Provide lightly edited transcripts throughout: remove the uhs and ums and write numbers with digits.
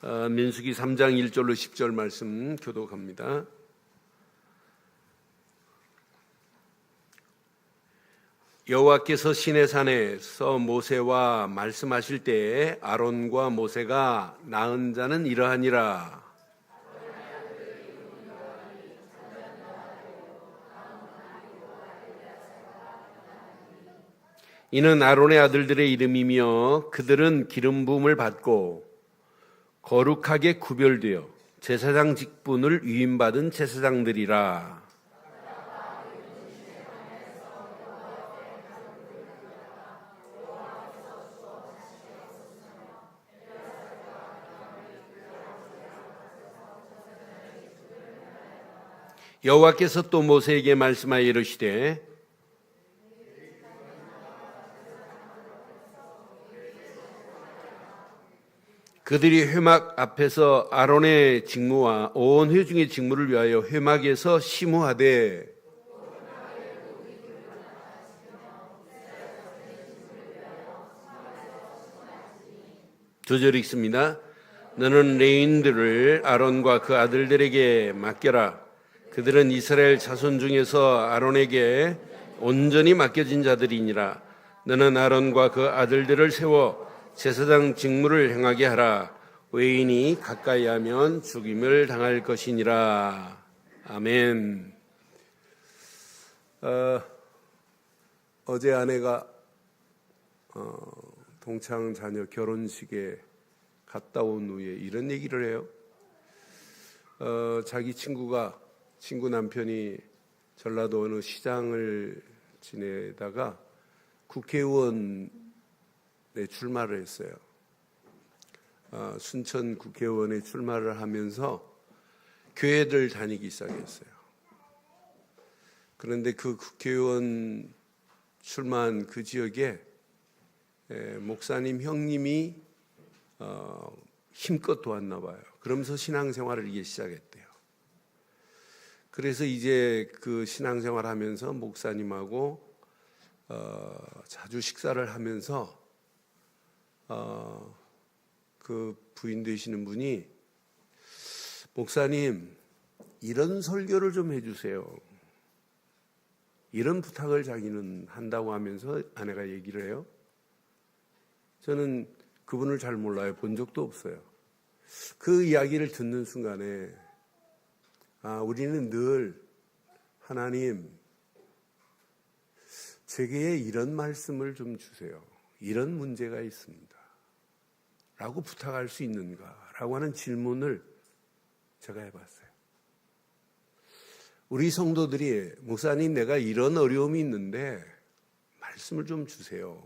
민수기 3장 1절로 10절 말씀 교독합니다. 여호와께서 시내산에서 모세와 말씀하실 때에 아론과 모세가 낳은 자는 이러하니라. 이는 아론의 아들들의 이름이며 그들은 기름 부음을 받고 거룩하게 구별되어 제사장 직분을 위임받은 제사장들이라. 여호와께서 또 모세에게 말씀하여 이르시되 그들이 회막 앞에서 아론의 직무와 온 회중의 직무를 위하여 회막에서 심우하되 두 절 읽습니다. 너는 레위인들을 아론과 그 아들들에게 맡겨라. 그들은 이스라엘 자손 중에서 아론에게 온전히 맡겨진 자들이니라. 너는 아론과 그 아들들을 세워 제사장 직무를 행하게 하라. 외인이 가까이 하면 죽임을 당할 것이니라. 아멘. 어제 아내가 동창 자녀 결혼식에 갔다 온 후에 이런 얘기를 해요. 자기 친구 남편이 전라도 어느 시장을 지내다가 국회의원에 출마를 했어요. 순천 국회의원에 출마를 하면서 교회를 다니기 시작했어요. 그런데 그 국회의원 출마한 그 지역에 목사님 형님이 힘껏 도왔나 봐요. 그러면서 신앙생활을 이게 시작했대요. 그래서 이제 그 신앙생활 하면서 목사님하고 자주 식사를 하면서 그 부인 되시는 분이 목사님 이런 설교를 좀 해주세요. 이런 부탁을 자기는 한다고 하면서 아내가 얘기를 해요. 저는 그분을 잘 몰라요. 본 적도 없어요. 그 이야기를 듣는 순간에 우리는 늘 하나님 제게 이런 말씀을 좀 주세요. 이런 문제가 있습니다. 라고 부탁할 수 있는가? 라고 하는 질문을 제가 해봤어요. 우리 성도들이 목사님 내가 이런 어려움이 있는데 말씀을 좀 주세요.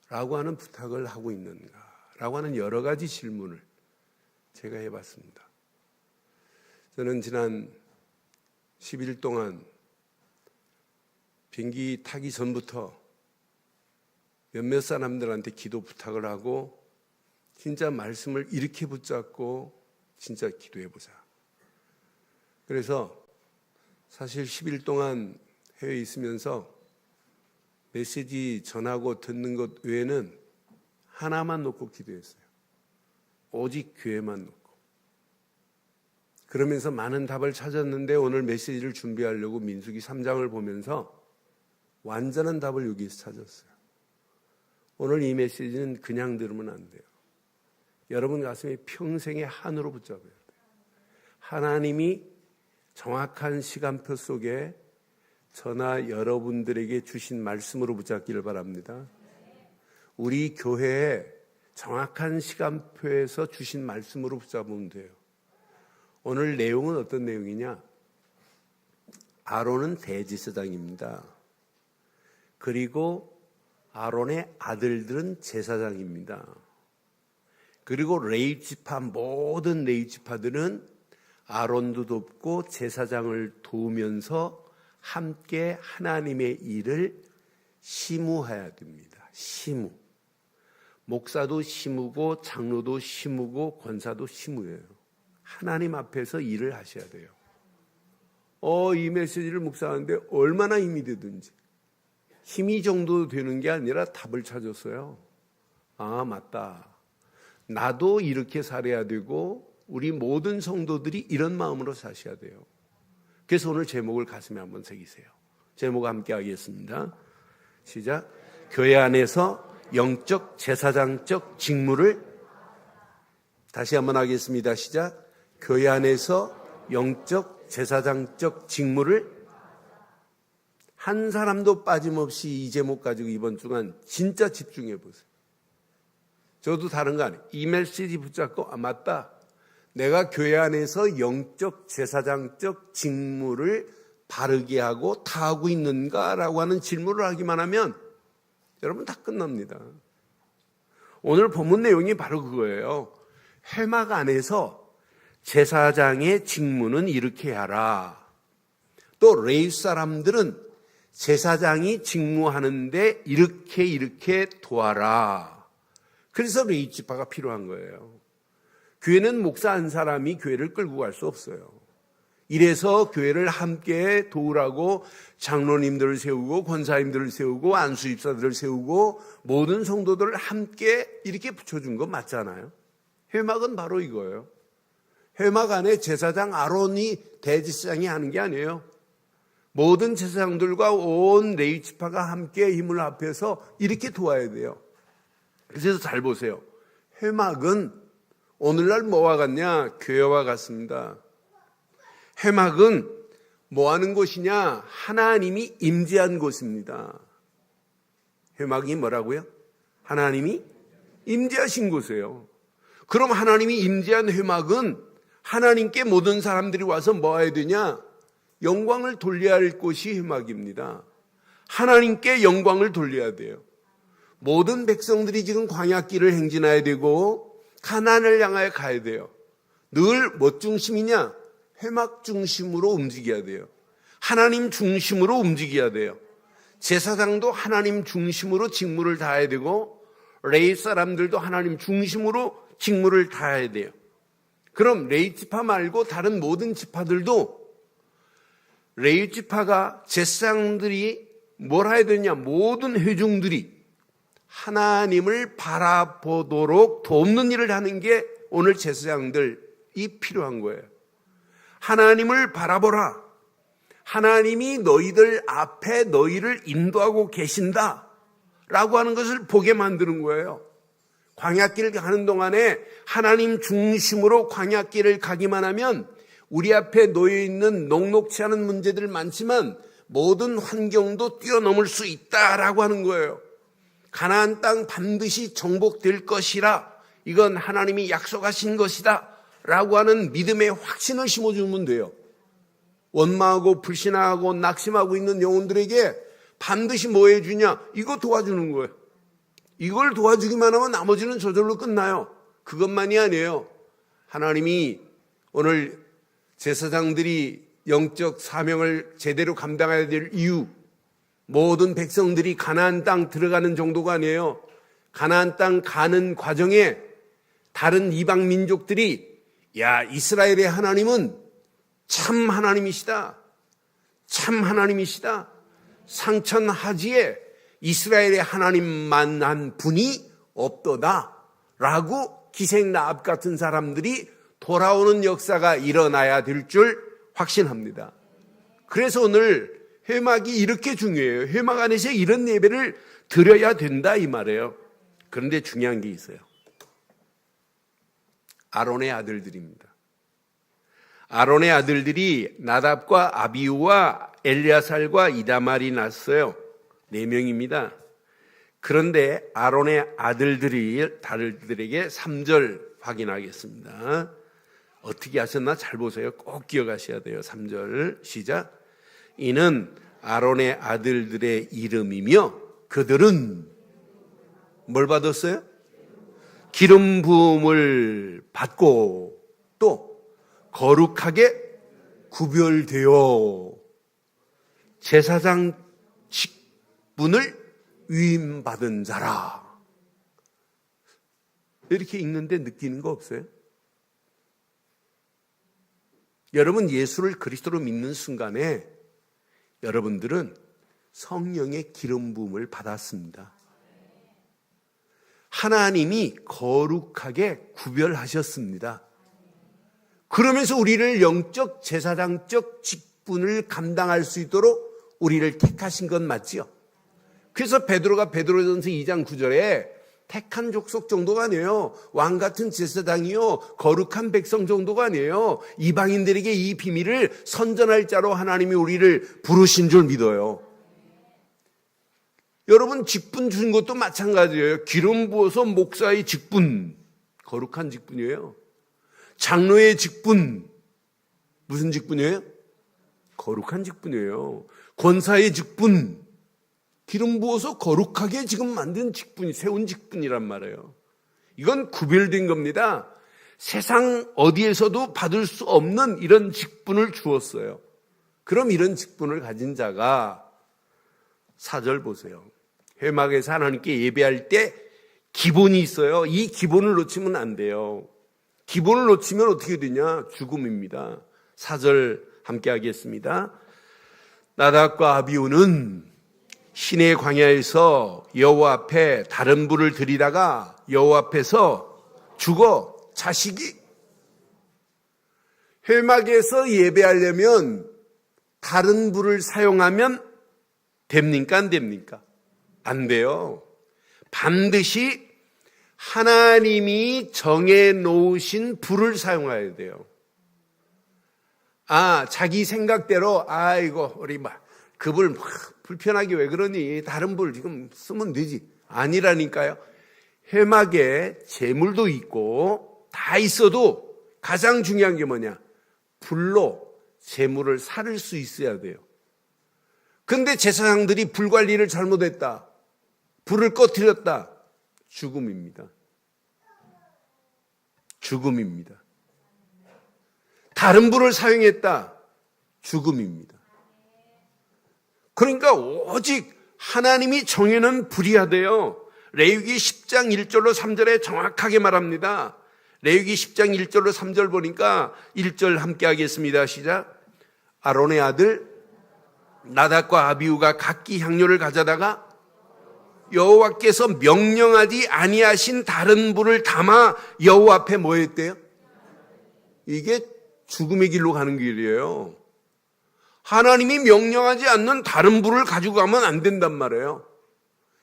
라고 하는 부탁을 하고 있는가? 라고 하는 여러 가지 질문을 제가 해봤습니다. 저는 지난 10일 동안 비행기 타기 전부터 몇몇 사람들한테 기도 부탁을 하고 진짜 말씀을 이렇게 붙잡고 진짜 기도해보자. 그래서 사실 10일 동안 해외에 있으면서 메시지 전하고 듣는 것 외에는 하나만 놓고 기도했어요. 오직 교회만 놓고. 그러면서 많은 답을 찾았는데 오늘 메시지를 준비하려고 민수기 3장을 보면서 완전한 답을 여기서 찾았어요. 오늘 이 메시지는 그냥 들으면 안 돼요. 여러분 가슴에 평생의 한으로 붙잡아야 돼요. 하나님이 정확한 시간표 속에 저나 여러분들에게 주신 말씀으로 붙잡기를 바랍니다. 우리 교회에 정확한 시간표에서 주신 말씀으로 붙잡으면 돼요. 오늘 내용은 어떤 내용이냐? 아론은 대제사장입니다. 그리고 아론의 아들들은 제사장입니다. 그리고 레위 지파 모든 레위 지파들은 아론도 돕고 제사장을 도우면서 함께 하나님의 일을 심우해야 됩니다. 심우. 목사도 심우고 장로도 심우고 권사도 심우예요. 하나님 앞에서 일을 하셔야 돼요. 이 메시지를 묵상하는데 얼마나 힘이 되든지 힘이 정도 되는 게 아니라 답을 찾았어요. 아, 맞다. 나도 이렇게 살아야 되고 우리 모든 성도들이 이런 마음으로 사셔야 돼요. 그래서 오늘 제목을 가슴에 한번 새기세요. 제목 함께 하겠습니다. 시작. 교회 안에서 영적 제사장적 직무를, 다시 한번 하겠습니다. 시작. 교회 안에서 영적 제사장적 직무를, 한 사람도 빠짐없이 이 제목 가지고 이번 주간 진짜 집중해 보세요. 저도 다른 거 아니에요. 이 메시지 붙잡고 맞다. 내가 교회 안에서 영적 제사장적 직무를 바르게 하고 다 하고 있는가라고 하는 질문을 하기만 하면 여러분 다 끝납니다. 오늘 본문 내용이 바로 그거예요. 회막 안에서 제사장의 직무는 이렇게 하라. 또 레위 사람들은 제사장이 직무하는데 이렇게 도와라. 그래서 레위 지파가 필요한 거예요. 교회는 목사 한 사람이 교회를 끌고 갈 수 없어요. 이래서 교회를 함께 도우라고 장로님들을 세우고 권사님들을 세우고 안수집사들을 세우고 모든 성도들을 함께 이렇게 붙여준 거 맞잖아요. 회막은 바로 이거예요. 회막 안에 제사장 아론이 대제사장이 하는 게 아니에요. 모든 제사장들과 온 레위 지파가 함께 힘을 합해서 이렇게 도와야 돼요. 그래서 잘 보세요. 회막은 오늘날 뭐와 같냐? 교회와 같습니다. 회막은 뭐 하는 곳이냐? 하나님이 임재한 곳입니다. 회막이 뭐라고요? 하나님이 임재하신 곳이에요. 그럼 하나님이 임재한 회막은 하나님께 모든 사람들이 와서 뭐 해야 되냐? 영광을 돌려야 할 곳이 회막입니다. 하나님께 영광을 돌려야 돼요. 모든 백성들이 지금 광야길을 행진해야 되고 가나안을 향하여 가야 돼요. 늘 뭐 중심이냐? 회막 중심으로 움직여야 돼요. 하나님 중심으로 움직여야 돼요. 제사장도 하나님 중심으로 직무를 다해야 되고 레위 사람들도 하나님 중심으로 직무를 다해야 돼요. 그럼 레위 지파 말고 다른 모든 지파들도 레위 지파가 제사장들이 뭘 해야 되냐? 모든 회중들이 하나님을 바라보도록 돕는 일을 하는 게 오늘 제사장들이 필요한 거예요. 하나님을 바라보라. 하나님이 너희들 앞에 너희를 인도하고 계신다 라고 하는 것을 보게 만드는 거예요. 광야길을 가는 동안에 하나님 중심으로 광야길을 가기만 하면 우리 앞에 놓여있는 녹록치 않은 문제들 많지만 모든 환경도 뛰어넘을 수 있다라고 하는 거예요. 가나안 땅 반드시 정복될 것이라, 이건 하나님이 약속하신 것이다 라고 하는 믿음의 확신을 심어주면 돼요. 원망하고 불신하고 낙심하고 있는 영혼들에게 반드시 뭐 해주냐? 이거 도와주는 거예요. 이걸 도와주기만 하면 나머지는 저절로 끝나요. 그것만이 아니에요. 하나님이 오늘 제사장들이 영적 사명을 제대로 감당해야 될 이유, 모든 백성들이 가나안 땅 들어가는 정도가 아니에요. 가나안 땅 가는 과정에 다른 이방 민족들이 야, 이스라엘의 하나님은 참 하나님이시다. 참 하나님이시다. 상천하지에 이스라엘의 하나님만한 분이 없도다 라고 기생나합 같은 사람들이 돌아오는 역사가 일어나야 될 줄 확신합니다. 그래서 오늘 회막이 이렇게 중요해요. 회막 안에서 이런 예배를 드려야 된다 이 말이에요. 그런데 중요한 게 있어요. 아론의 아들들입니다. 아론의 아들들이 나답과 아비후와 엘리아살과 이다말이 났어요. 4명입니다. 그런데 아론의 아들들에게 3절 확인하겠습니다. 어떻게 하셨나 잘 보세요. 꼭 기억하셔야 돼요. 3절 시작. 이는 아론의 아들들의 이름이며 그들은 뭘 받았어요? 기름 부음을 받고 또 거룩하게 구별되어 제사장 직분을 위임받은 자라. 이렇게 읽는데 느끼는 거 없어요? 여러분 예수를 그리스도로 믿는 순간에 여러분들은 성령의 기름 부음을 받았습니다. 하나님이 거룩하게 구별하셨습니다. 그러면서 우리를 영적 제사장적 직분을 감당할 수 있도록 우리를 택하신 건 맞지요. 그래서 베드로가 베드로전서 2장 9절에 택한 족속 정도가 아니에요. 왕 같은 제사장이요, 거룩한 백성 정도가 아니에요. 이방인들에게 이 비밀을 선전할 자로 하나님이 우리를 부르신 줄 믿어요. 여러분, 직분 주신 것도 마찬가지예요. 기름 부어서 목사의 직분, 거룩한 직분이에요. 장로의 직분, 무슨 직분이에요? 거룩한 직분이에요. 권사의 직분, 기름 부어서 거룩하게 지금 만든 직분이, 세운 직분이란 말이에요. 이건 구별된 겁니다. 세상 어디에서도 받을 수 없는 이런 직분을 주었어요. 그럼 이런 직분을 가진 자가 4절 보세요. 회막에서 하나님께 예배할 때 기본이 있어요. 이 기본을 놓치면 안 돼요. 기본을 놓치면 어떻게 되냐? 죽음입니다. 4절 함께 하겠습니다. 나답과 아비후는 시내 광야에서 여호와 앞에 다른 불을 들이다가 여호와 앞에서 죽어. 자식이 회막에서 예배하려면 다른 불을 사용하면 됩니까? 안 됩니까? 안 돼요. 반드시 하나님이 정해놓으신 불을 사용해야 돼요. 자기 생각대로 이거 우리 그 불 불편하게 왜 그러니? 다른 불 지금 쓰면 되지. 아니라니까요. 회막에 제물도 있고 다 있어도 가장 중요한 게 뭐냐? 불로 제물을 사를 수 있어야 돼요. 근데 제사장들이 불 관리를 잘못했다. 불을 꺼뜨렸다. 죽음입니다. 죽음입니다. 다른 불을 사용했다. 죽음입니다. 그러니까 오직 하나님이 정해놓은 불이야 돼요. 레위기 10장 1절로 3절에 정확하게 말합니다. 레위기 10장 1절로 3절 보니까 1절 함께 하겠습니다. 시작. 아론의 아들 나답과 아비후가 각기 향료를 가져다가 여호와께서 명령하지 아니하신 다른 불을 담아 여호와 앞에 뭐 했대요? 이게 죽음의 길로 가는 길이에요. 하나님이 명령하지 않는 다른 불을 가지고 가면 안 된단 말이에요.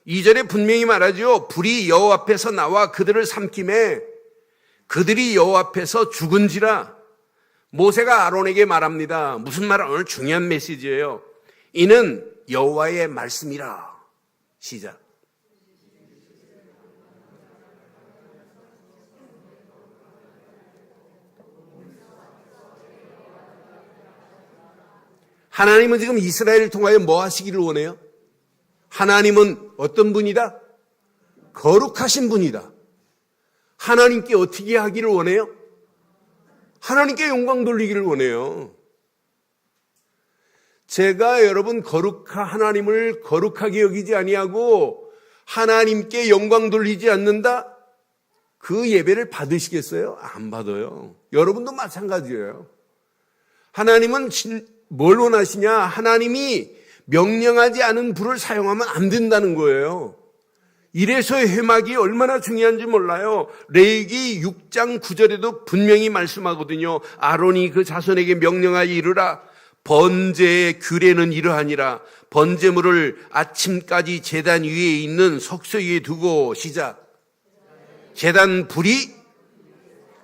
2절에 분명히 말하죠. 불이 여호와 앞에서 나와 그들을 삼킴에 그들이 여호와 앞에서 죽은지라. 모세가 아론에게 말합니다. 무슨 말은 오늘 중요한 메시지예요. 이는 여호와의 말씀이라. 시작. 하나님은 지금 이스라엘을 통하여 뭐 하시기를 원해요? 하나님은 어떤 분이다? 거룩하신 분이다. 하나님께 어떻게 하기를 원해요? 하나님께 영광 돌리기를 원해요. 제가 여러분 하나님을 거룩하게 여기지 아니하고 하나님께 영광 돌리지 않는다? 그 예배를 받으시겠어요? 안 받아요. 여러분도 마찬가지예요. 하나님은 뭘 원하시냐? 하나님이 명령하지 않은 불을 사용하면 안 된다는 거예요. 이래서 회막이 얼마나 중요한지 몰라요. 레위기 6장 9절에도 분명히 말씀하거든요. 아론이 그 자손에게 명령하여 이르라. 번제의 규례는 이러하니라. 번제물을 아침까지 제단 위에 있는 석쇠 위에 두고 시작. 제단 불이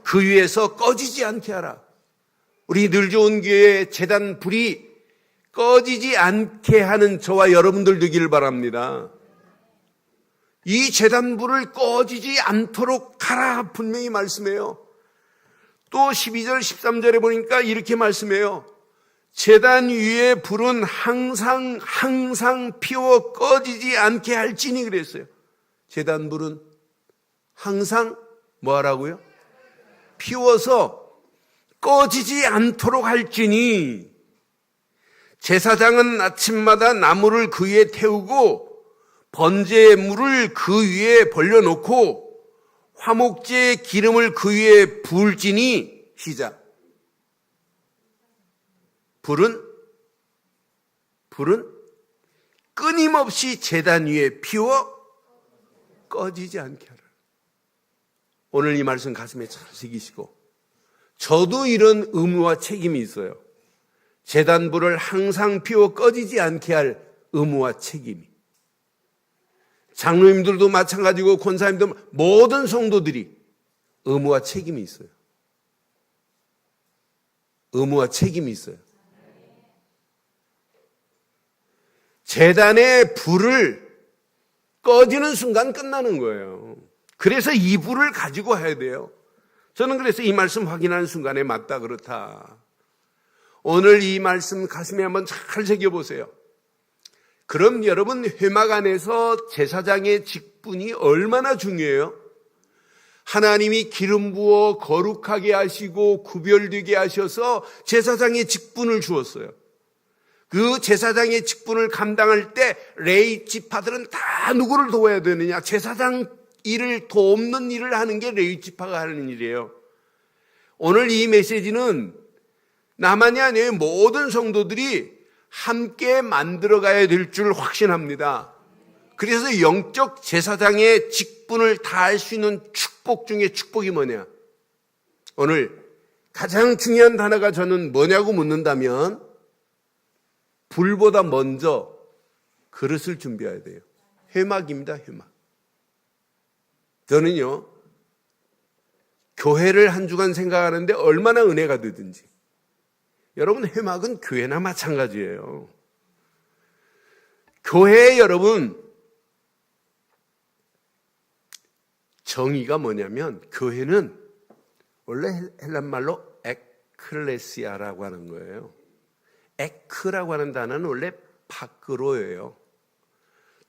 그 위에서 꺼지지 않게 하라. 우리 늘 좋은 교회의 제단 불이 꺼지지 않게 하는 저와 여러분들 되기를 바랍니다. 이 제단 불을 꺼지지 않도록 하라 분명히 말씀해요. 또 12절 13절에 보니까 이렇게 말씀해요. 제단 위에 불은 항상 피워 꺼지지 않게 할지니 그랬어요. 제단 불은 항상 뭐 하라고요? 피워서 꺼지지 않도록 할지니 제사장은 아침마다 나무를 그 위에 태우고 번제의 물을 그 위에 벌려놓고 화목제의 기름을 그 위에 부을지니 시작. 불은 끊임없이 제단 위에 피워 꺼지지 않게 하라. 오늘 이 말씀 가슴에 잘 새기시고, 저도 이런 의무와 책임이 있어요. 제단불을 항상 피워 꺼지지 않게 할 의무와 책임이. 장로님들도 마찬가지고 권사님들, 모든 성도들이 의무와 책임이 있어요. 의무와 책임이 있어요. 제단의 불을 꺼지는 순간 끝나는 거예요. 그래서 이 불을 가지고 해야 돼요. 저는 그래서 이 말씀 확인하는 순간에 맞다 그렇다. 오늘 이 말씀 가슴에 한번 잘 새겨보세요. 그럼 여러분, 회막 안에서 제사장의 직분이 얼마나 중요해요? 하나님이 기름 부어 거룩하게 하시고 구별되게 하셔서 제사장의 직분을 주었어요. 그 제사장의 직분을 감당할 때 레위 지파들은 다 누구를 도와야 되느냐? 제사장 일을 돕는 일을 하는 게 레위 지파가 하는 일이에요. 오늘 이 메시지는 나만이 아니에요. 모든 성도들이 함께 만들어가야 될 줄 확신합니다. 그래서 영적 제사장의 직분을 다할 수 있는 축복 중에 축복이 뭐냐? 오늘 가장 중요한 단어가 저는 뭐냐고 묻는다면 불보다 먼저 그릇을 준비해야 돼요. 회막입니다. 회막. 저는요, 교회를 한 주간 생각하는데 얼마나 은혜가 되든지, 여러분, 회막은 교회나 마찬가지예요. 교회에 여러분, 정의가 뭐냐면, 교회는 원래 헬란말로 에클레시아라고 하는 거예요. 에크라고 하는 단어는 원래 밖으로예요.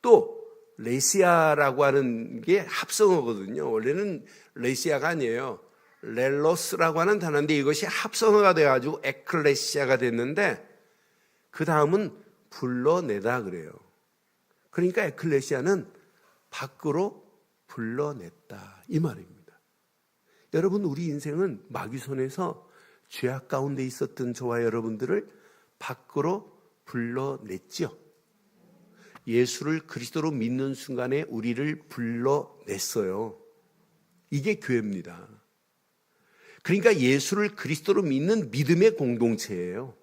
또 레시아라고 하는 게 합성어거든요. 원래는 레시아가 아니에요. 렐로스라고 하는 단어인데 이것이 합성어가 돼가지고 에클레시아가 됐는데, 그 다음은 불러내다 그래요. 그러니까 에클레시아는 밖으로 불러냈다, 이 말입니다. 여러분, 우리 인생은 마귀 손에서 죄악 가운데 있었던 저와 여러분들을 밖으로 불러냈죠. 예수를 그리스도로 믿는 순간에 우리를 불러냈어요. 이게 교회입니다. 그러니까 예수를 그리스도로 믿는 믿음의 공동체예요.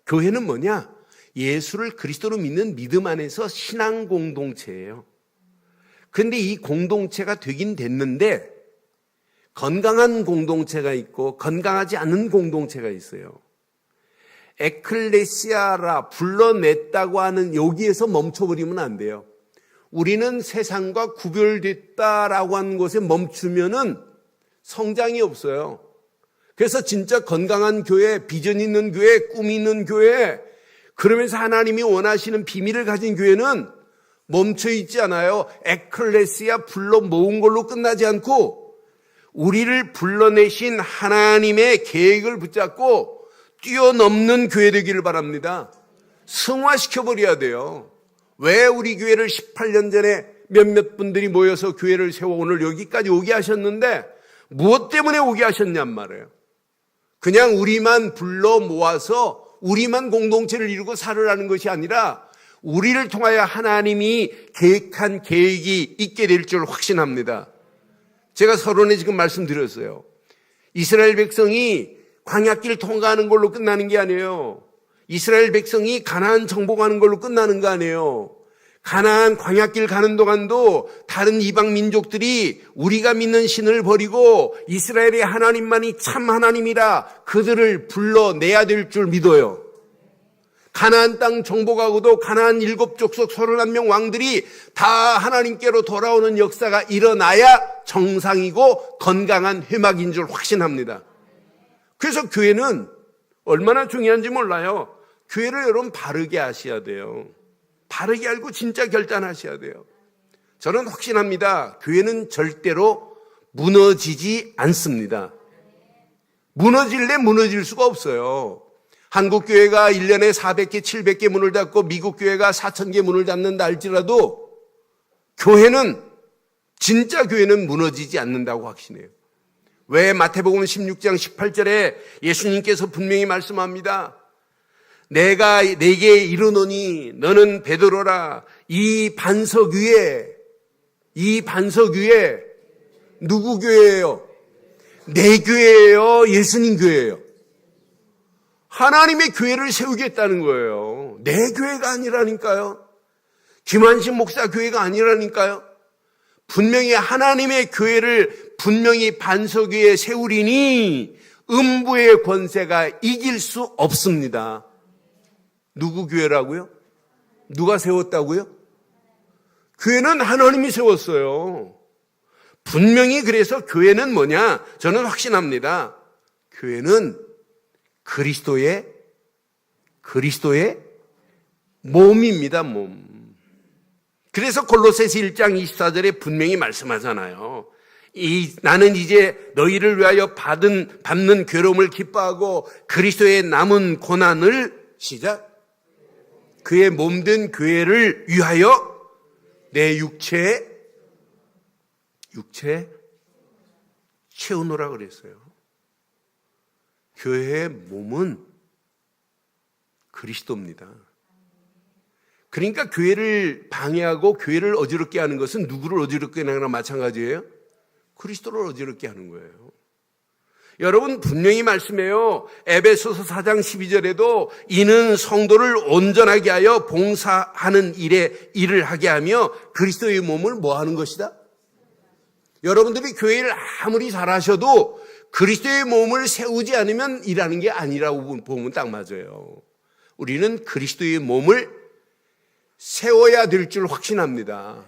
교회는 뭐냐? 예수를 그리스도로 믿는 믿음 안에서 신앙 공동체예요. 그런데 이 공동체가 되긴 됐는데 건강한 공동체가 있고 건강하지 않은 공동체가 있어요. 에클레시아라, 불러냈다고 하는 여기에서 멈춰버리면 안 돼요. 우리는 세상과 구별됐다라고 하는 것에 멈추면은 성장이 없어요. 그래서 진짜 건강한 교회, 비전 있는 교회, 꿈 있는 교회, 그러면서 하나님이 원하시는 비밀을 가진 교회는 멈춰 있지 않아요. 에클레시아 불러 모은 걸로 끝나지 않고 우리를 불러내신 하나님의 계획을 붙잡고 뛰어넘는 교회 되기를 바랍니다. 승화시켜버려야 돼요. 왜 우리 교회를 18년 전에 몇몇 분들이 모여서 교회를 세워 오늘 여기까지 오게 하셨는데 무엇 때문에 오게 하셨냔 말이에요. 그냥 우리만 불러 모아서 우리만 공동체를 이루고 살으라는 것이 아니라 우리를 통하여 하나님이 계획한 계획이 있게 될 줄 확신합니다. 제가 서론에 지금 말씀드렸어요. 이스라엘 백성이 광야길 통과하는 걸로 끝나는 게 아니에요. 이스라엘 백성이 가나안 정복하는 걸로 끝나는 거 아니에요. 가나안 광야길 가는 동안도 다른 이방 민족들이 우리가 믿는 신을 버리고 이스라엘의 하나님만이 참 하나님이라 그들을 불러내야 될 줄 믿어요. 가나안 땅 정복하고도 가나안 7족속 31명 왕들이 다 하나님께로 돌아오는 역사가 일어나야 정상이고 건강한 회막인 줄 확신합니다. 그래서 교회는 얼마나 중요한지 몰라요. 교회를 여러분 바르게 하셔야 돼요. 바르게 알고 진짜 결단하셔야 돼요. 저는 확신합니다. 교회는 절대로 무너지지 않습니다. 무너질래 무너질 수가 없어요. 한국 교회가 1년에 400개, 700개 문을 닫고 미국 교회가 4,000개 문을 닫는다 할지라도 교회는, 진짜 교회는 무너지지 않는다고 확신해요. 왜? 마태복음 16장 18절에 예수님께서 분명히 말씀합니다. 내가 네게 이르노니 너는 베드로라, 이 반석 위에 누구 교회예요? 내 교회예요? 예수님 교회예요? 하나님의 교회를 세우겠다는 거예요. 내 교회가 아니라니까요. 김한신 목사 교회가 아니라니까요. 분명히 하나님의 교회를 분명히 반석 위에 세우리니 음부의 권세가 이길 수 없습니다. 누구 교회라고요? 누가 세웠다고요? 교회는 하나님이 세웠어요. 분명히 그래서 교회는 뭐냐? 저는 확신합니다. 교회는 그리스도의 몸입니다, 몸. 그래서 골로새서 1장 24절에 분명히 말씀하잖아요. 나는 이제 너희를 위하여 받는 괴로움을 기뻐하고 그리스도의 남은 고난을 시작. 그의 몸된 교회를 위하여 내 육체 채우노라 그랬어요. 교회의 몸은 그리스도입니다. 그러니까 교회를 방해하고 교회를 어지럽게 하는 것은 누구를 어지럽게 하는 거나 마찬가지예요? 그리스도를 어지럽게 하는 거예요. 여러분 분명히 말씀해요. 에베소서 4장 12절에도 이는 성도를 온전하게 하여 봉사하는 일을 하게 하며 그리스도의 몸을 뭐 하는 것이다? 여러분들이 교회를 아무리 잘하셔도 그리스도의 몸을 세우지 않으면 일하는 게 아니라고 보면 딱 맞아요. 우리는 그리스도의 몸을 세워야 될 줄 확신합니다.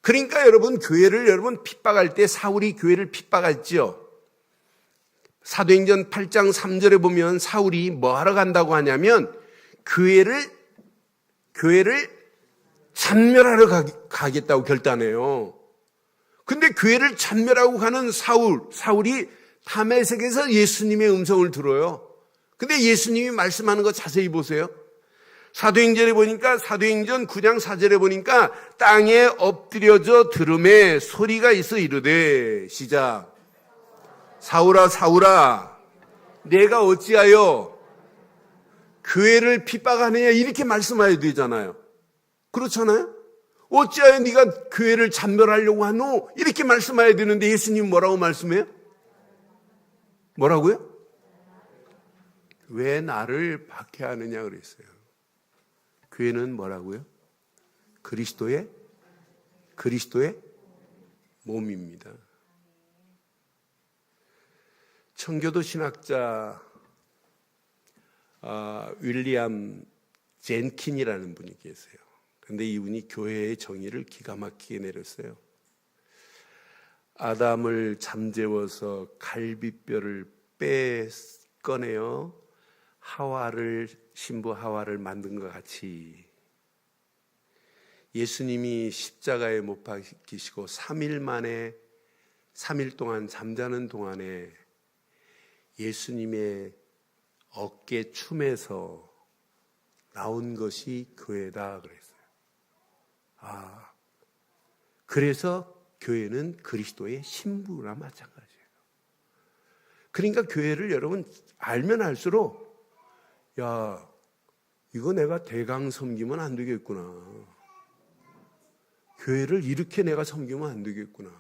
그러니까 여러분 교회를 핍박할 때 사울이 교회를 핍박했지요. 사도행전 8장 3절에 보면 사울이 뭐 하러 간다고 하냐면 교회를 찬멸하러 가겠다고 결단해요. 근데 교회를 찬멸하고 가는 사울이 다메섹에서 예수님의 음성을 들어요. 근데 예수님이 말씀하는 거 자세히 보세요. 사도행전에 보니까 사도행전 9장 4절에 보니까 땅에 엎드려져 들음에 소리가 있어 이르되 시작. 사울아 사울아 내가 어찌하여 교회를 핍박하느냐 이렇게 말씀해야 되잖아요. 그렇잖아요. 어찌하여 네가 교회를 잔멸하려고 하노 이렇게 말씀해야 되는데 예수님 뭐라고 말씀해요? 뭐라고요? 왜 나를 박해하느냐 그랬어요. 교회는 뭐라고요? 그리스도의 몸입니다. 청교도 신학자 윌리엄 젠킨이라는 분이 계세요. 그런데 이분이 교회의 정의를 기가 막히게 내렸어요. 아담을 잠재워서 갈비뼈를 꺼내어 신부 하와를 만든 것 같이 예수님이 십자가에 못 박히시고 3일 동안 잠자는 동안에 예수님의 어깨 춤에서 나온 것이 교회다 그랬어요. 그래서 교회는 그리스도의 신부나 마찬가지예요. 그러니까 교회를 여러분 알면 알수록 이거 내가 대강 섬기면 안 되겠구나. 교회를 이렇게 내가 섬기면 안 되겠구나.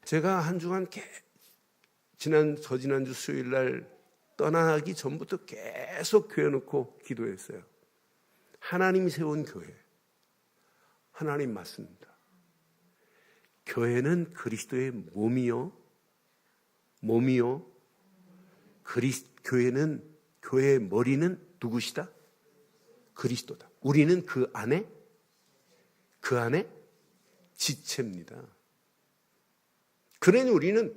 제가 한 주간 저지난주 수요일 날 떠나기 전부터 계속 교회 놓고 기도했어요. 하나님이 세운 교회. 하나님 맞습니다. 교회는 그리스도의 몸이요. 교회의 머리는 누구시다? 그리스도다. 우리는 그 안에 지체입니다. 그러니 우리는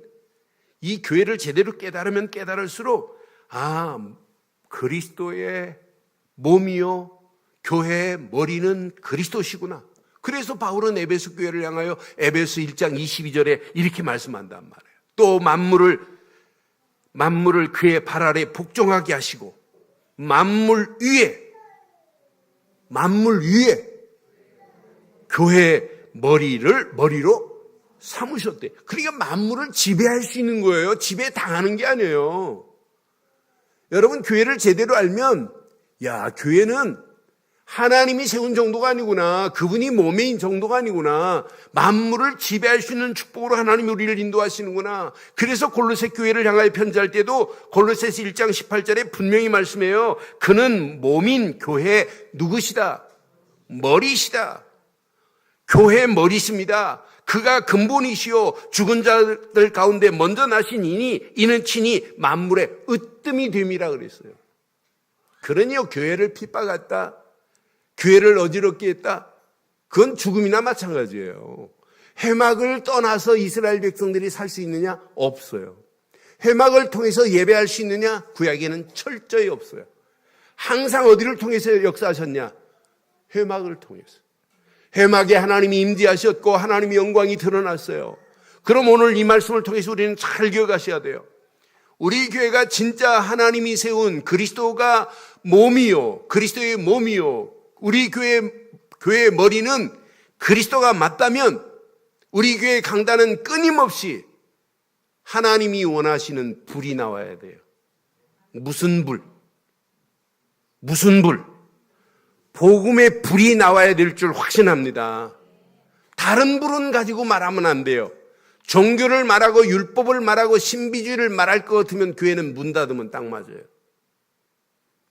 이 교회를 제대로 깨달으면 깨달을수록 그리스도의 몸이요 교회의 머리는 그리스도시구나. 그래서 바울은 에베소 교회를 향하여 에베소 1장 22절에 이렇게 말씀한단 말이에요. 또 만물을 그의 발 아래 복종하게 하시고 만물 위에 교회의 머리로 삼으셨대. 그러니까 만물을 지배할 수 있는 거예요. 지배당하는 게 아니에요. 여러분 교회를 제대로 알면 교회는 하나님이 세운 정도가 아니구나. 그분이 몸매인 정도가 아니구나. 만물을 지배할 수 있는 축복으로 하나님이 우리를 인도하시는구나. 그래서 골로새 교회를 향하여 편지할 때도 골로새서 1장 18절에 분명히 말씀해요. 그는 몸인 교회 누구시다? 머리시다. 교회 머리십니다. 그가 근본이시요 죽은 자들 가운데 먼저 나신 이는 친히 만물의 으뜸이 됨이라 그랬어요. 그러니요, 교회를 핍박했다, 교회를 어지럽게 했다, 그건 죽음이나 마찬가지예요. 회막을 떠나서 이스라엘 백성들이 살 수 있느냐? 없어요. 회막을 통해서 예배할 수 있느냐? 구약에는 철저히 없어요. 항상 어디를 통해서 역사하셨냐? 회막을 통해서. 회막에 하나님이 임재하셨고 하나님의 영광이 드러났어요. 그럼 오늘 이 말씀을 통해서 우리는 잘 기억하셔야 돼요. 우리 교회가 진짜 하나님이 세운 그리스도가 몸이요, 그리스도의 몸이요, 우리 교회의 머리는 그리스도가 맞다면 우리 교회 강단은 끊임없이 하나님이 원하시는 불이 나와야 돼요. 무슨 불? 무슨 불? 복음의 불이 나와야 될 줄 확신합니다. 다른 불은 가지고 말하면 안 돼요. 종교를 말하고 율법을 말하고 신비주의를 말할 것 같으면 교회는 문 닫으면 딱 맞아요.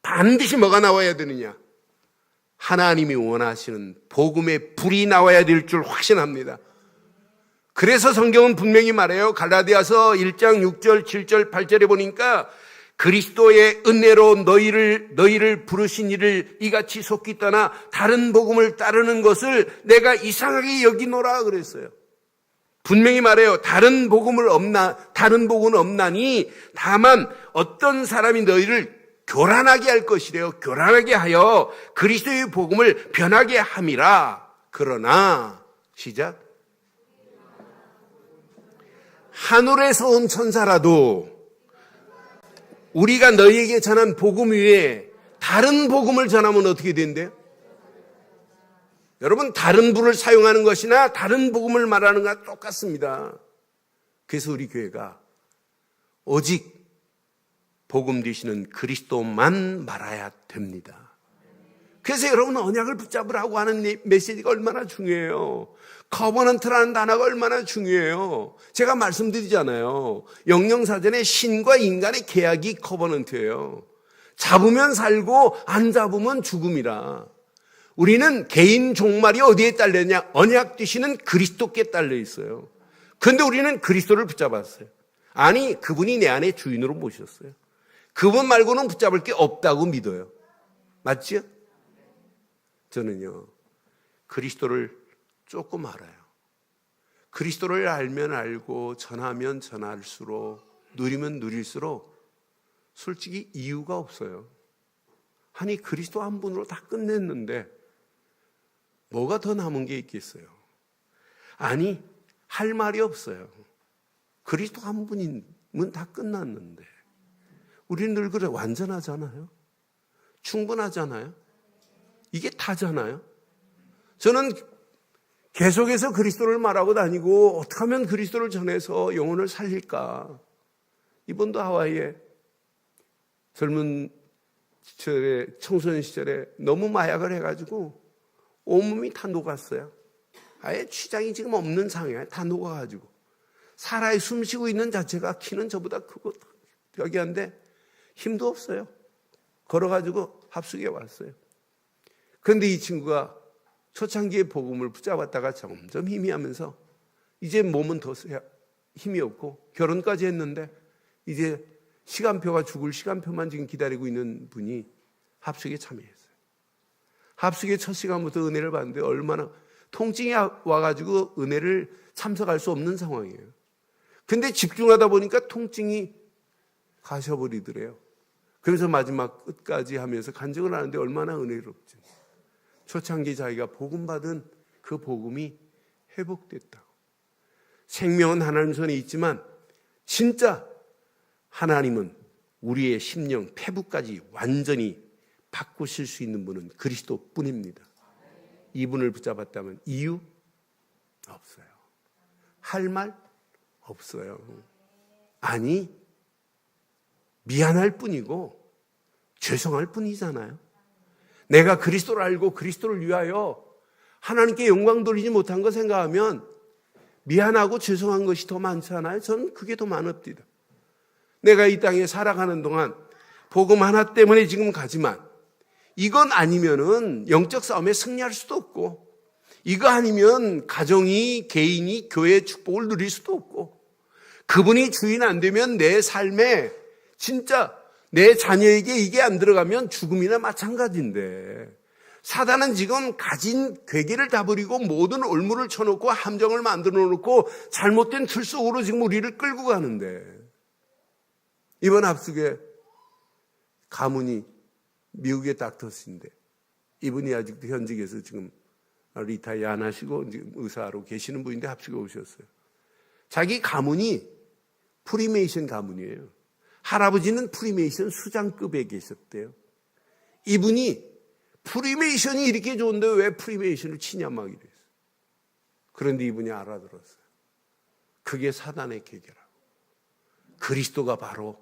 반드시 뭐가 나와야 되느냐? 하나님이 원하시는 복음의 불이 나와야 될 줄 확신합니다. 그래서 성경은 분명히 말해요. 갈라디아서 1장 6절, 7절, 8절에 보니까 그리스도의 은혜로 너희를 부르신 이를 이같이 속기 떠나 다른 복음을 따르는 것을 내가 이상하게 여기노라 그랬어요. 분명히 말해요. 다른 복음은 없나니 다만 어떤 사람이 너희를 교란하게 할 것이래요. 교란하게 하여 그리스도의 복음을 변하게 함이라. 그러나 시작. 하늘에서 온 천사라도 우리가 너희에게 전한 복음 위에 다른 복음을 전하면 어떻게 된대요? 여러분, 다른 불을 사용하는 것이나 다른 복음을 말하는 것과 똑같습니다. 그래서 우리 교회가 오직 복음 되시는 그리스도만 말아야 됩니다. 그래서 여러분, 언약을 붙잡으라고 하는 메시지가 얼마나 중요해요. 커버넌트라는 단어가 얼마나 중요해요. 제가 말씀드리잖아요. 영영사전에 신과 인간의 계약이 커버넌트예요. 잡으면 살고 안 잡으면 죽음이라. 우리는 개인 종말이 어디에 딸려있냐? 언약 되시는 그리스도께 딸려 있어요. 그런데 우리는 그리스도를 붙잡았어요. 아니, 그분이 내 안에 주인으로 모셨어요. 그분 말고는 붙잡을 게 없다고 믿어요. 맞죠? 저는요, 그리스도를 조금 알아요. 그리스도를 알면 알고 전하면 전할수록 누리면 누릴수록 솔직히 이유가 없어요. 아니, 그리스도 한 분으로 다 끝냈는데 뭐가 더 남은 게 있겠어요? 아니, 할 말이 없어요. 그리스도 한 분이면 다 끝났는데 우리는 늘 그래. 완전하잖아요. 충분하잖아요. 이게 다잖아요. 저는 계속해서 그리스도를 말하고 다니고 어떻게 하면 그리스도를 전해서 영혼을 살릴까? 이번도 하와이에 젊은 시절에, 청소년 시절에 너무 마약을 해가지고 온몸이 다 녹았어요. 아예 취장이 지금 없는 상황이에요. 다 녹아가지고 살아에 숨쉬고 있는 자체가 키는 저보다 크고 벽이 한데 힘도 없어요. 걸어가지고 합숙에 왔어요. 그런데 이 친구가 초창기에 복음을 붙잡았다가 점점 희미하면서 이제 몸은 더 힘이 없고 결혼까지 했는데 이제 시간표가 죽을 시간표만 지금 기다리고 있는 분이 합숙에 참여했어요. 합숙의 첫 시간부터 은혜를 받는데 얼마나 통증이 와가지고 은혜를 참석할 수 없는 상황이에요. 근데 집중하다 보니까 통증이 가셔버리더래요. 그래서 마지막 끝까지 하면서 간증을 하는데 얼마나 은혜롭죠. 초창기 자기가 복음 받은 그 복음이 회복됐다고. 생명은 하나님 손에 있지만 진짜 하나님은 우리의 심령 폐부까지 완전히 바꾸실 수 있는 분은 그리스도뿐입니다. 이분을 붙잡았다면 이유 없어요. 할 말 없어요. 아니, 미안할 뿐이고 죄송할 뿐이잖아요. 내가 그리스도를 알고 그리스도를 위하여 하나님께 영광 돌리지 못한 거 생각하면 미안하고 죄송한 것이 더 많잖아요. 저는 그게 더 많읍니다. 내가 이 땅에 살아가는 동안 복음 하나 때문에 지금 가지만 이건 아니면은 영적 싸움에 승리할 수도 없고, 이거 아니면 가정이, 개인이 교회의 축복을 누릴 수도 없고, 그분이 주인 안 되면 내 삶에 진짜 내 자녀에게 이게 안 들어가면 죽음이나 마찬가지인데, 사단은 지금 가진 괴계를 다 버리고 모든 올무를 쳐놓고 함정을 만들어 놓고 잘못된 틀 속으로 지금 우리를 끌고 가는데, 이번 합숙에 가문이 미국의 닥터스인데 이분이 아직도 현직에서 지금 리타이어 안 하시고 지금 의사로 계시는 분인데 합숙에 오셨어요. 자기 가문이 프리메이션 가문이에요. 할아버지는 프리메이션 수장급에 계셨대요. 이분이 프리메이션이 이렇게 좋은데 왜 프리메이션을 치냐 막 이랬어요. 그런데 이분이 알아들었어요. 그게 사단의 계계라고. 그리스도가 바로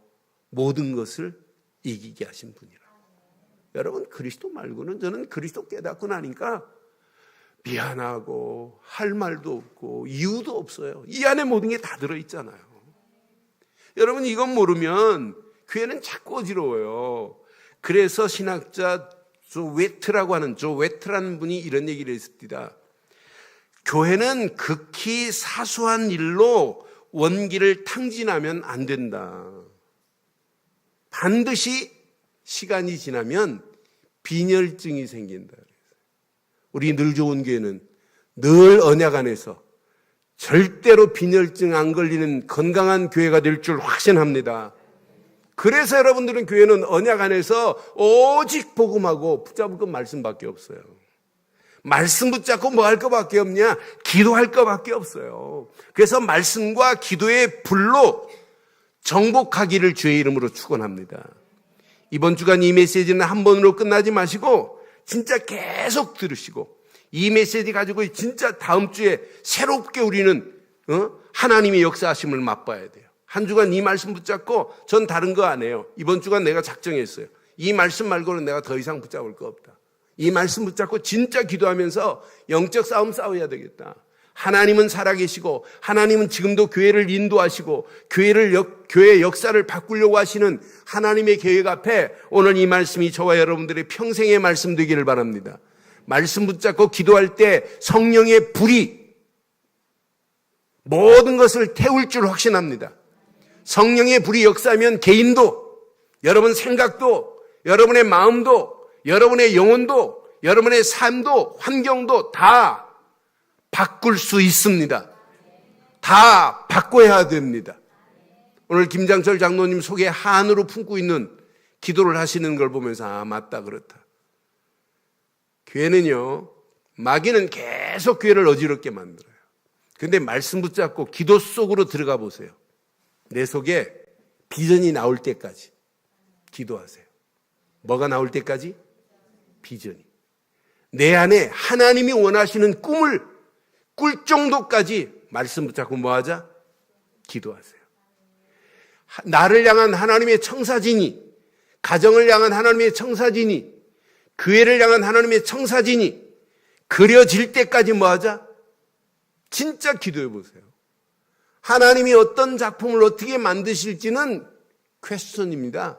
모든 것을 이기게 하신 분이라고. 여러분, 그리스도 말고는 저는 그리스도 깨닫고 나니까 미안하고 할 말도 없고 이유도 없어요. 이 안에 모든 게 다 들어있잖아요. 여러분, 이건 모르면 교회는 자꾸 어지러워요. 그래서 신학자 조 웨트라는 분이 이런 얘기를 했습니다. 교회는 극히 사소한 일로 원기를 탕진하면 안 된다. 반드시 시간이 지나면 빈혈증이 생긴다. 우리 늘 좋은 교회는 늘 언약 안에서 절대로 빈혈증 안 걸리는 건강한 교회가 될 줄 확신합니다. 그래서 여러분들은 교회는 언약 안에서 오직 복음하고 붙잡을 건 말씀밖에 없어요. 말씀 붙잡고 뭐 할 것밖에 없냐? 기도할 것밖에 없어요. 그래서 말씀과 기도의 불로 정복하기를 주의 이름으로 축원합니다. 이번 주간 이 메시지는 한 번으로 끝나지 마시고 진짜 계속 들으시고, 이 메시지 가지고 진짜 다음 주에 새롭게 우리는 하나님의 역사하심을 맛봐야 돼요. 한 주간 이 말씀 붙잡고 전 다른 거 안 해요. 이번 주간 내가 작정했어요. 이 말씀 말고는 내가 더 이상 붙잡을 거 없다. 이 말씀 붙잡고 진짜 기도하면서 영적 싸움 싸워야 되겠다. 하나님은 살아계시고 하나님은 지금도 교회를 인도하시고 교회의 역사를 바꾸려고 하시는 하나님의 계획 앞에 오늘 이 말씀이 저와 여러분들의 평생의 말씀 되기를 바랍니다. 말씀 붙잡고 기도할 때 성령의 불이 모든 것을 태울 줄 확신합니다. 성령의 불이 역사하면 개인도, 여러분 생각도, 여러분의 마음도, 여러분의 영혼도, 여러분의 삶도, 환경도 다 바꿀 수 있습니다. 다 바꿔야 됩니다. 오늘 김장철 장로님 속에 한으로 품고 있는 기도를 하시는 걸 보면서 아, 맞다, 그렇다. 교회는요, 마귀는 계속 교회를 어지럽게 만들어요. 그런데 말씀 붙잡고 기도 속으로 들어가 보세요. 내 속에 비전이 나올 때까지 기도하세요. 뭐가 나올 때까지? 비전이. 내 안에 하나님이 원하시는 꿈을 꿀 정도까지 말씀 붙잡고 뭐 하자? 기도하세요. 나를 향한 하나님의 청사진이, 가정을 향한 하나님의 청사진이, 교회를 향한 하나님의 청사진이 그려질 때까지 뭐 하자? 진짜 기도해 보세요. 하나님이 어떤 작품을 어떻게 만드실지는 퀘스천입니다.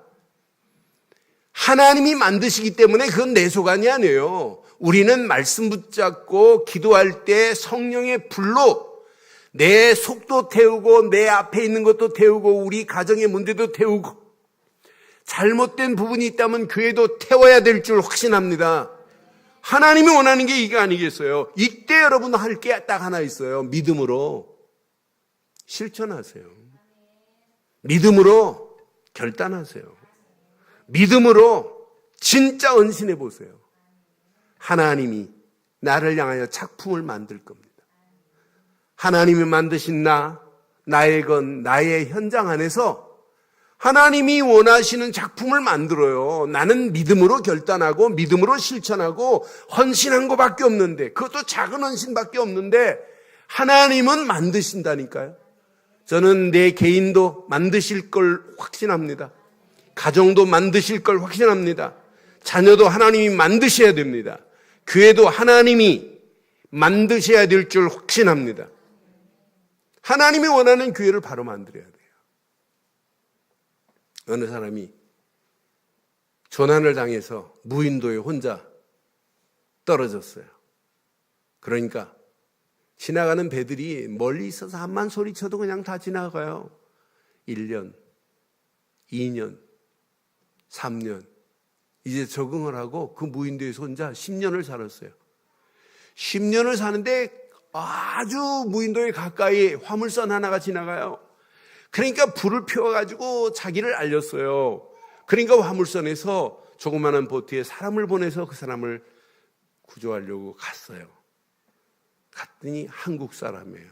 하나님이 만드시기 때문에 그건 내 소관이 아니에요. 우리는 말씀 붙잡고 기도할 때 성령의 불로 내 속도 태우고 내 앞에 있는 것도 태우고 우리 가정의 문제도 태우고 잘못된 부분이 있다면 교회도 태워야 될 줄 확신합니다. 하나님이 원하는 게 이게 아니겠어요? 이때 여러분 할 게 딱 하나 있어요. 믿음으로 실천하세요. 믿음으로 결단하세요. 믿음으로 진짜 헌신해 보세요. 하나님이 나를 향하여 작품을 만들 겁니다. 하나님이 만드신 나의 건 나의 현장 안에서 하나님이 원하시는 작품을 만들어요. 나는 믿음으로 결단하고 믿음으로 실천하고 헌신한 것밖에 없는데, 그것도 작은 헌신밖에 없는데 하나님은 만드신다니까요. 저는 내 개인도 만드실 걸 확신합니다. 가정도 만드실 걸 확신합니다. 자녀도 하나님이 만드셔야 됩니다. 교회도 하나님이 만드셔야 될 줄 확신합니다. 하나님이 원하는 교회를 바로 만들어야 돼요. 어느 사람이 조난을 당해서 무인도에 혼자 떨어졌어요. 그러니까 지나가는 배들이 멀리 있어서 한만 소리쳐도 그냥 다 지나가요. 1년, 2년, 3년. 이제 적응을 하고 그 무인도에서 혼자 10년을 살았어요. 10년을 사는데 아주 무인도에 가까이 화물선 하나가 지나가요. 그러니까 불을 피워가지고 자기를 알렸어요. 그러니까 화물선에서 조그마한 보트에 사람을 보내서 그 사람을 구조하려고 갔어요. 갔더니 한국 사람이에요.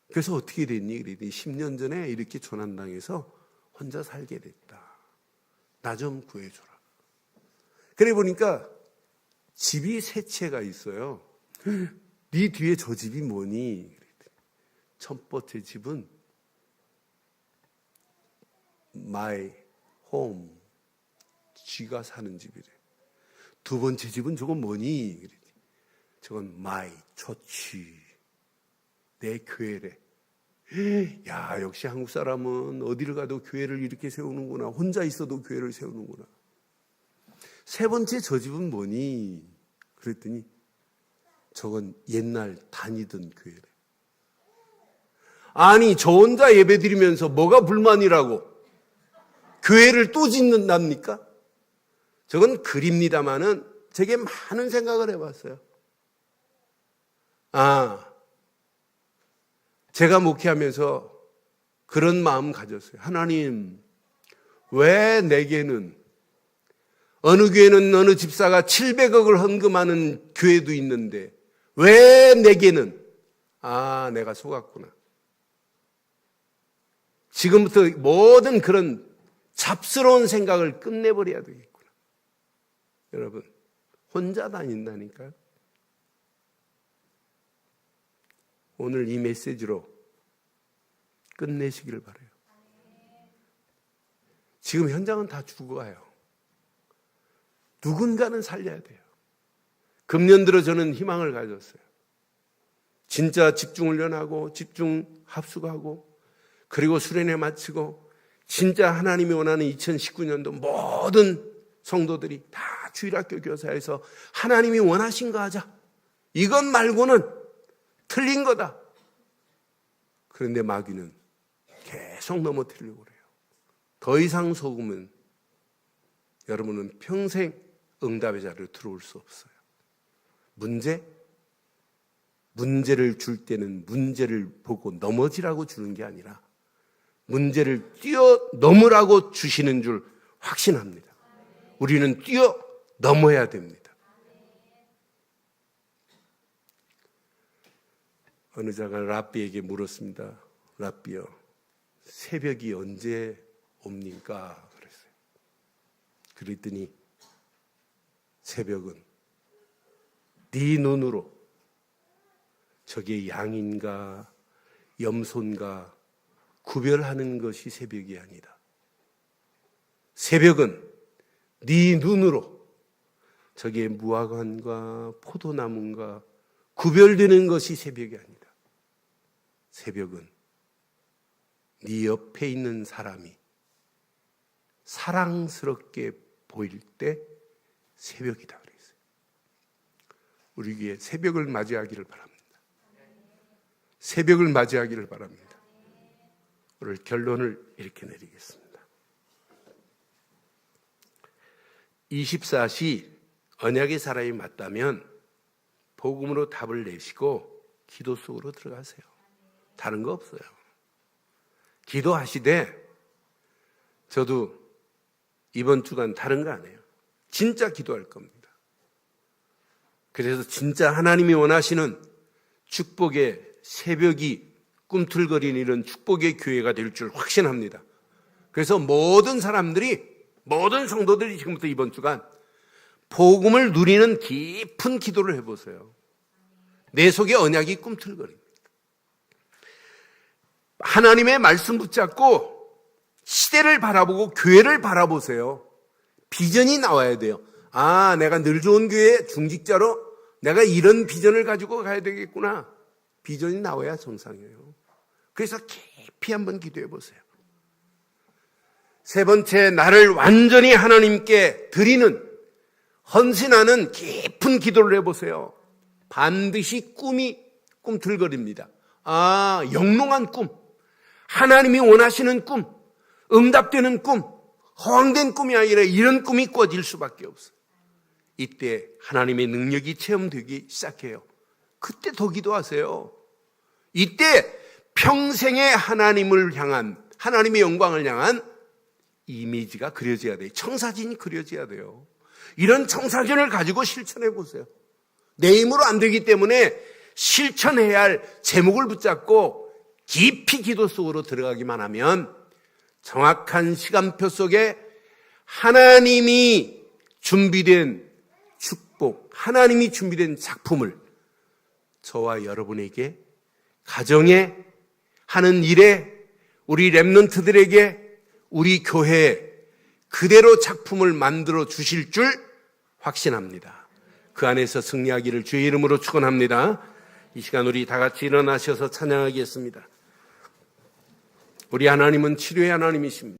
그래서 어떻게 됐니? 그랬더니 10년 전에 이렇게 조난당해서 혼자 살게 됐다. 나 좀 구해줘라. 그래 보니까 집이 세 채가 있어요. 네 뒤에 저 집이 뭐니? 첫 번째 집은 my home, 쥐가 사는 집이래. 두 번째 집은 저건 뭐니? 저건 my church, 내 교회래. 야, 역시 한국 사람은 어디를 가도 교회를 이렇게 세우는구나. 혼자 있어도 교회를 세우는구나. 세 번째 저 집은 뭐니? 그랬더니 저건 옛날 다니던 교회래. 아니, 저 혼자 예배 드리면서 뭐가 불만이라고 교회를 또 짓는답니까? 저건 글입니다마는 제게 많은 생각을 해봤어요. 제가 목회하면서 그런 마음 가졌어요. 하나님, 왜 내게는, 어느 교회는 어느 집사가 700억을 헌금하는 교회도 있는데 왜 내게는, 내가 속았구나. 지금부터 모든 그런 잡스러운 생각을 끝내버려야 되겠구나. 여러분, 혼자 다닌다니까요. 오늘 이 메시지로 끝내시기를 바라요. 지금 현장은 다 죽어가요. 누군가는 살려야 돼요. 금년 들어 저는 희망을 가졌어요. 진짜 집중훈련하고 집중 합숙하고 그리고 수련회 마치고 진짜 하나님이 원하는 2019년도 모든 성도들이 다 주일학교 교사에서 하나님이 원하신 거 하자. 이것 말고는 틀린 거다. 그런데 마귀는 계속 넘어뜨리려고 그래요. 더 이상 속으면 여러분은 평생 응답의 자리로 들어올 수 없어요. 문제를 줄 때는 문제를 보고 넘어지라고 주는 게 아니라 문제를 뛰어넘으라고 주시는 줄 확신합니다. 우리는 뛰어넘어야 됩니다. 어느 자가 랍비에게 물었습니다. 랍비요, 새벽이 언제 옵니까? 그랬어요. 그랬더니 새벽은 네 눈으로 저게 양인가 염소인가 구별하는 것이 새벽이 아니다. 새벽은 네 눈으로 저게 무화과인가 포도나무인가 구별되는 것이 새벽이 아니다. 새벽은 네 옆에 있는 사람이 사랑스럽게 보일 때 새벽이다 그랬어요. 우리 교회 새벽을 맞이하기를 바랍니다. 새벽을 맞이하기를 바랍니다. 오늘 결론을 이렇게 내리겠습니다. 24시 언약의 사람이 맞다면 복음으로 답을 내시고 기도 속으로 들어가세요. 다른 거 없어요. 기도하시되 저도 이번 주간 다른 거 안 해요. 진짜 기도할 겁니다. 그래서 진짜 하나님이 원하시는 축복의 새벽이 꿈틀거리는 이런 축복의 교회가 될 줄 확신합니다. 그래서 모든 사람들이, 모든 성도들이 지금부터 이번 주간 복음을 누리는 깊은 기도를 해보세요. 내 속에 언약이 꿈틀거립니다. 하나님의 말씀 붙잡고 시대를 바라보고 교회를 바라보세요. 비전이 나와야 돼요. 아, 내가 늘 좋은 교회 중직자로 내가 이런 비전을 가지고 가야 되겠구나. 비전이 나와야 정상이에요. 그래서 깊이 한번 기도해 보세요. 세 번째, 나를 완전히 하나님께 드리는, 헌신하는 깊은 기도를 해보세요. 반드시 꿈틀거립니다. 아, 영롱한 꿈, 하나님이 원하시는 꿈, 응답되는 꿈, 허황된 꿈이 아니라 이런 꿈이 꿔질 수밖에 없어요. 이때 하나님의 능력이 체험되기 시작해요. 그때 더 기도하세요. 이때 평생의 하나님을 향한, 하나님의 영광을 향한 이미지가 그려져야 돼요. 청사진이 그려져야 돼요. 이런 청사진을 가지고 실천해 보세요. 내 힘으로 안 되기 때문에 실천해야 할 제목을 붙잡고 깊이 기도 속으로 들어가기만 하면 정확한 시간표 속에 하나님이 준비된 축복, 하나님이 준비된 작품을 저와 여러분에게, 가정에, 하는 일에, 우리 랩런트들에게, 우리 교회에 그대로 작품을 만들어 주실 줄 확신합니다. 그 안에서 승리하기를 주의 이름으로 축원합니다. 이 시간 우리 다 같이 일어나셔서 찬양하겠습니다. 우리 하나님은 치료의 하나님이십니다.